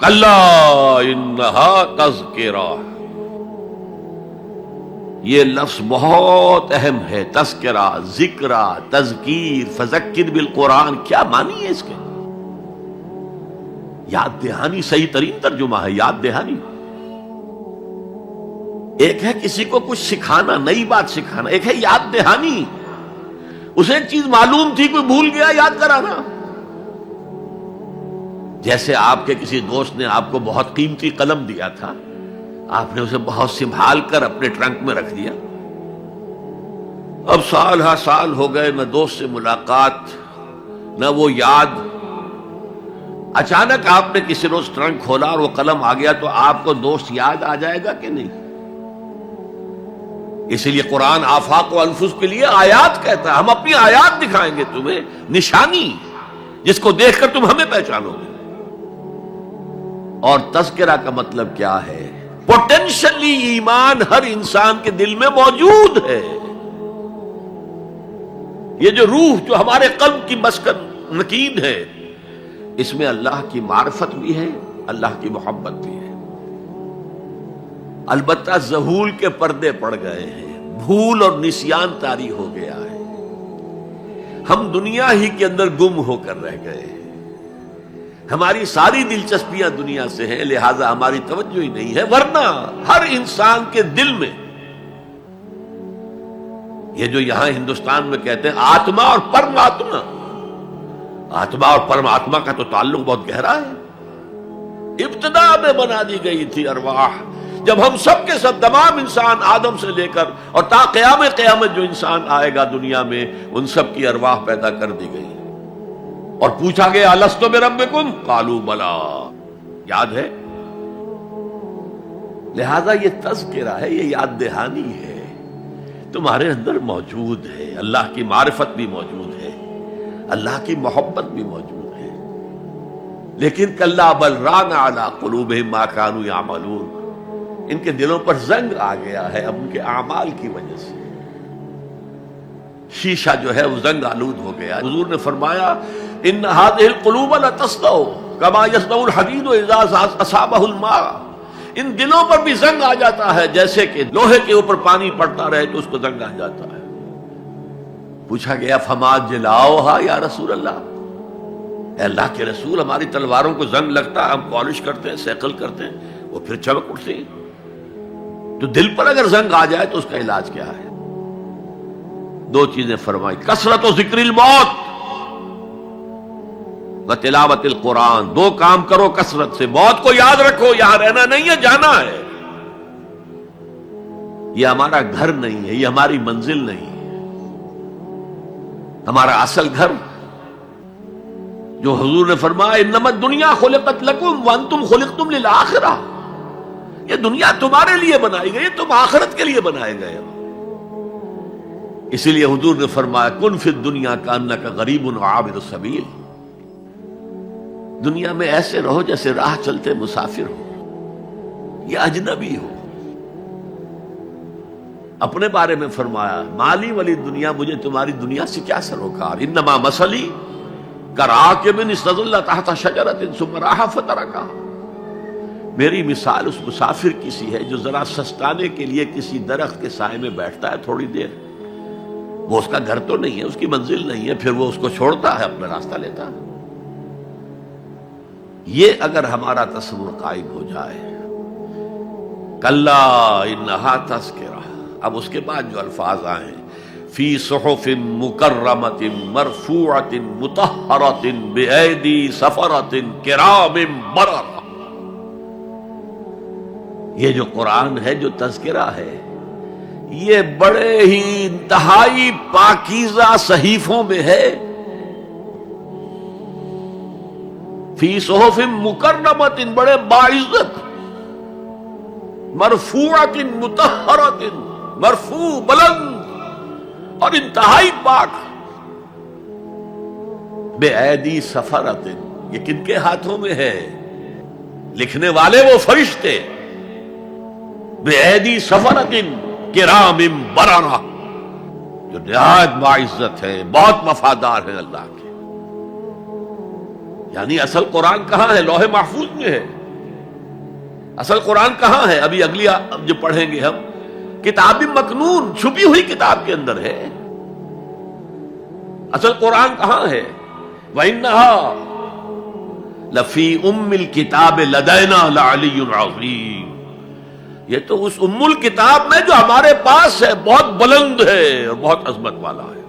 کلا انہا تذکرہ، یہ لفظ بہت اہم ہے. تذکرہ، ذکرہ، تذکیر، فذکر بالقرآن، کیا معنی ہے اس کے؟ یاد دہانی صحیح ترین ترجمہ ہے، یاد دہانی. ایک ہے کسی کو کچھ سکھانا، نئی بات سکھانا، ایک ہے یاد دہانی. اسے ایک چیز معلوم تھی، کوئی بھول گیا، یاد کرانا. جیسے آپ کے کسی دوست نے آپ کو بہت قیمتی قلم دیا تھا، آپ نے اسے بہت سنبھال کر اپنے ٹرنک میں رکھ دیا. اب سال ہا سال ہو گئے، نہ دوست سے ملاقات، نہ وہ یاد. اچانک آپ نے کسی روز ٹرنک کھولا اور وہ قلم آ گیا، تو آپ کو دوست یاد آ جائے گا کہ نہیں؟ اسی لیے قرآن آفاق و انفس کے لیے آیات کہتا ہے. ہم اپنی آیات دکھائیں گے تمہیں، نشانی جس کو دیکھ کر تم ہمیں پہچانو گے. اور تذکرہ کا مطلب کیا ہے؟ پوٹینشلی ایمان ہر انسان کے دل میں موجود ہے. یہ جو روح جو ہمارے قلب کی مسکن نکین ہے، اس میں اللہ کی معرفت بھی ہے، اللہ کی محبت بھی ہے. البتہ ذہول کے پردے پڑ گئے ہیں، بھول اور نسیان طاری ہو گیا ہے. ہم دنیا ہی کے اندر گم ہو کر رہ گئے ہیں. ہماری ساری دلچسپیاں دنیا سے ہیں، لہذا ہماری توجہ ہی نہیں ہے. ورنہ ہر انسان کے دل میں یہ جو یہاں ہندوستان میں کہتے ہیں آتما اور پرماتما، آتما اور پرماتما کا تو تعلق بہت گہرا ہے. ابتدا میں بنا دی گئی تھی ارواح، جب ہم سب کے سب تمام انسان آدم سے لے کر اور تا قیامت جو انسان آئے گا دنیا میں، ان سب کی ارواح پیدا کر دی گئی. اور پوچھا گیا الستو بربکم قالوا بلا، یاد ہے؟ لہذا یہ تذکرہ ہے، یہ یاد دہانی ہے، تمہارے اندر موجود ہے. اللہ کی معرفت بھی موجود ہے، اللہ کی محبت بھی موجود ہے. لیکن کلا بل ران علی قلوبہم ما کانوا یعملون، ان کے دلوں پر زنگ آ گیا ہے اب ان کے اعمال کی وجہ سے. شیشہ جو ہے وہ زنگ آلود ہو گیا. حضور نے فرمایا ان هذه القلوب لتصدع كما يصدع الحديد اذا اصابه الماء، ان دلوں پر بھی زنگ آ جاتا ہے جیسے کہ لوہے کے اوپر پانی پڑتا رہے تو اس کو زنگ آ جاتا ہے. پوچھا گیا فما جلاؤها یا رسول اللہ، اے اللہ کے رسول ہماری تلواروں کو زنگ لگتا ہے، ہم پالش کرتے ہیں، سیکل کرتے ہیں، وہ پھر چمک اٹھتے ہیں. تو دل پر اگر زنگ آ جائے تو اس کا علاج کیا ہے؟ دو چیزیں فرمائی، کثرت و ذکر الموت و تلاوت القرآن. دو کام کرو کثرت سے، موت کو یاد رکھو، یہاں رہنا نہیں ہے، جانا ہے. یہ ہمارا گھر نہیں ہے، یہ ہماری منزل نہیں ہے. ہمارا اصل گھر جو حضور نے فرمایا انما الدنیا خلقت لکم وانتم خلقتم للآخرہ، یہ دنیا تمہارے لیے بنائی گئی، تم آخرت کے لیے بنائے گئے ہو. اسی لیے حضور نے فرمایا کن فی الدنیا کانک غریب وعابر السبیل، دنیا میں ایسے رہو جیسے راہ چلتے مسافر ہو یا اجنبی ہو. اپنے بارے میں فرمایا مالی ولی دنیا، مجھے تمہاری دنیا سے کیا سروکار، انما مثلی کراکب استظل تحت شجرۃ ثم راح فترکها، میری مثال اس مسافر کی سی ہے جو ذرا سستانے کے لیے کسی درخت کے سائے میں بیٹھتا ہے تھوڑی دیر. وہ اس کا گھر تو نہیں ہے، اس کی منزل نہیں ہے، پھر وہ اس کو چھوڑتا ہے، اپنا راستہ لیتا ہے. یہ اگر ہمارا تصور قائم ہو جائے، کلا انہا تذکرہ. اب اس کے بعد جو الفاظ آئے فی صحف مکرمۃ مرفوعۃ مطہرۃ بایدی سفرۃ کرام بررہ، یہ جو قرآن ہے، جو تذکرہ ہے، یہ بڑے ہی انتہائی پاکیزہ صحیفوں میں ہے. فی صحف مکرمۃ، بڑے باعزت، مرفوعۃ مطہرۃ، مرفوع بلند اور انتہائی پاک. بے ایدی سفرۃ، یہ کن کے ہاتھوں میں ہے؟ لکھنے والے وہ فرشتے. بے ایدی سفرۃ کرام بررہ، جو نہایت باعزت ہے، بہت وفادار ہیں اللہ کے. یعنی اصل قرآن کہاں ہے؟ لوح محفوظ میں ہے. اصل قرآن کہاں ہے؟ ابھی اگلی جو پڑھیں گے ہم، کتاب مکنون، چھپی ہوئی کتاب کے اندر ہے. اصل قرآن کہاں ہے؟ وَإِنَّهَا لَفِي أُمِّ الْكِتَابِ لَدَيْنَا لَعَلِيٌّ عَظِيمٌ. یہ تو اس ام الکتاب میں جو ہمارے پاس ہے، بہت بلند ہے اور بہت عظمت والا ہے.